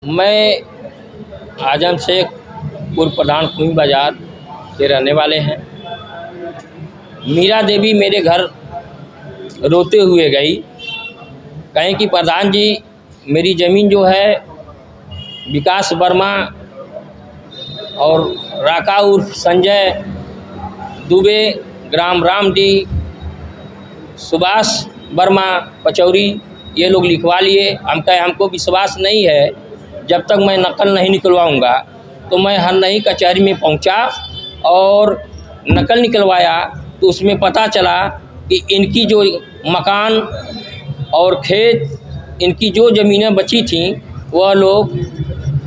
मैं आजम शेख पूर्व प्रधान कुई बाज़ार के रहने वाले हैं। मीरा देवी मेरे घर रोते हुए गई, कहें कि प्रधान जी मेरी ज़मीन जो है विकास वर्मा और राका उर्फ संजय दुबे, ग्राम रामडी, सुभाष वर्मा पचौरी, ये लोग लिखवा लिए। हम कहे हमको विश्वास नहीं है, जब तक मैं नकल नहीं निकलवाऊंगा। तो मैं हरनई कचहरी में पहुंचा और नकल निकलवाया तो उसमें पता चला कि इनकी जो मकान और खेत, इनकी जो ज़मीनें बची थीं, वह लोग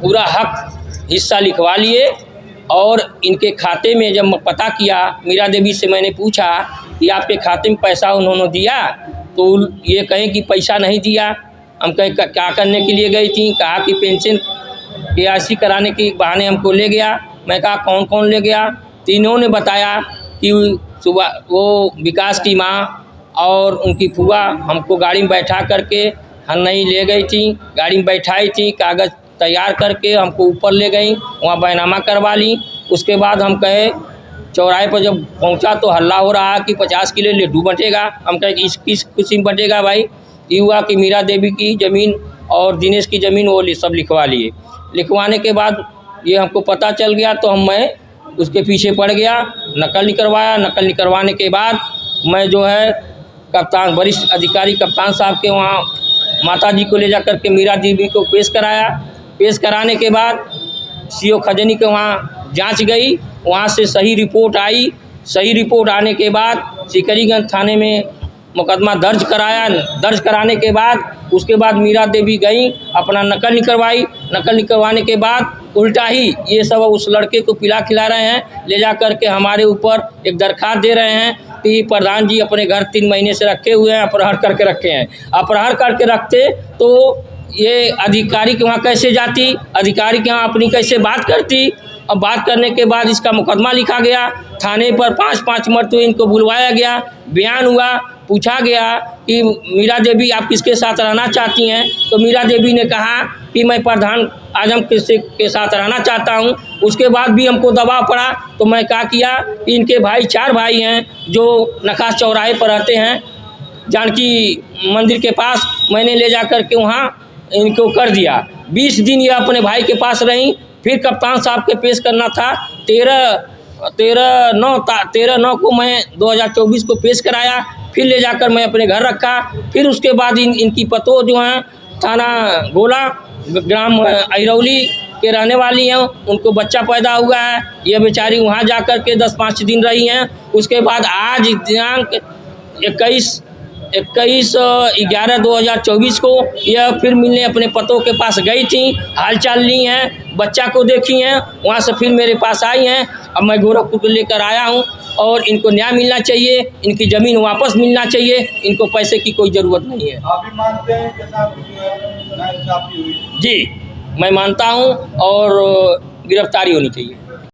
पूरा हक हिस्सा लिखवा लिए। और इनके खाते में जब मैं पता किया, मीरा देवी से मैंने पूछा कि आपके खाते में पैसा उन्होंने दिया, तो ये कहें कि पैसा नहीं दिया। हम कहें क्या करने के लिए गई थी? कहा कि पेंशन KYC कराने के बहाने हमको ले गया। मैं कहा कौन कौन ले गया? तीनों ने बताया कि सुबह वो विकास की माँ और उनकी फूआ हमको गाड़ी में बैठा करके हरनई ले गई थी, गाड़ी में बैठाई थी, कागज़ तैयार करके हमको ऊपर ले गई, वहाँ बैनामा करवा ली। उसके बाद हम कहे चौराहे पर जब पहुँचा तो हल्ला हो रहा कि 50 किलो लड्डू बंटेगा। हम कहे कि किस खुशी में बंटेगा भाई? ये हुआ कि मीरा देवी की ज़मीन और दिनेश की ज़मीन वो सब लिखवा लिए। लिखवाने के बाद ये हमको पता चल गया तो मैं उसके पीछे पड़ गया, नकल निकलवाया। नकल निकलवाने के बाद मैं जो है कप्तान, वरिष्ठ अधिकारी कप्तान साहब के वहाँ माताजी को ले जा कर के मीरा देवी को पेश कराया। पेश कराने के बाद CO खजनी के वहाँ जांच गई, वहाँ से सही रिपोर्ट आई। सही रिपोर्ट आने के बाद सिकरीगंज थाने में मुकदमा दर्ज कराया। दर्ज कराने के बाद उसके बाद मीरा देवी गई, अपना नकल निकलवाई। नकल निकलवाने के बाद उल्टा ही ये सब उस लड़के को पिला खिला रहे हैं, ले जा कर के हमारे ऊपर एक दरखास्त दे रहे हैं कि प्रधान जी अपने घर 3 महीने से रखे हुए हैं, अपहरण करके रखे हैं। अपहरण करके रखते तो ये अधिकारी के वहाँ कैसे जाती, अधिकारी के वहाँ अपनी कैसे बात करती। और बात करने के बाद इसका मुकदमा लिखा गया। थाने पर 5-5 मरतबे इनको बुलवाया गया, बयान हुआ, पूछा गया कि मीरा देवी आप किसके साथ रहना चाहती हैं? तो मीरा देवी ने कहा कि मैं प्रधान आजम के साथ रहना चाहता हूं। उसके बाद भी हमको दबाव पड़ा तो मैं क्या किया कि इनके भाई 4 भाई हैं जो नकाश चौराहे पर रहते हैं, जानकी मंदिर के पास, मैंने ले जा कर के वहाँ इनको कर दिया। 20 दिन ये अपने भाई के पास रहीं। फिर कप्तान साहब के पेश करना था। 13/9 को मैं 2024 को पेश कराया। फिर ले जाकर मैं अपने घर रखा। फिर उसके बाद इनकी पतोह जो हैं थाना गोला, ग्राम अहिरौली के रहने वाली हैं, उनको बच्चा पैदा हुआ है। ये बेचारी वहाँ जा कर के 10-5 दिन रही हैं। उसके बाद आज दिनांक 21/11/2024 को यह फिर मिलने अपने पतों के पास गई थी, हालचाल ली हैं, बच्चा को देखी हैं, वहाँ से फिर मेरे पास आई हैं। अब मैं गोरखपुर लेकर आया हूँ और इनको न्याय मिलना चाहिए, इनकी ज़मीन वापस मिलना चाहिए, इनको पैसे की कोई ज़रूरत नहीं है। आप भी मानते हैं कि नाइंसाफ़ी हुई? जी, मैं मानता हूँ और गिरफ्तारी होनी चाहिए।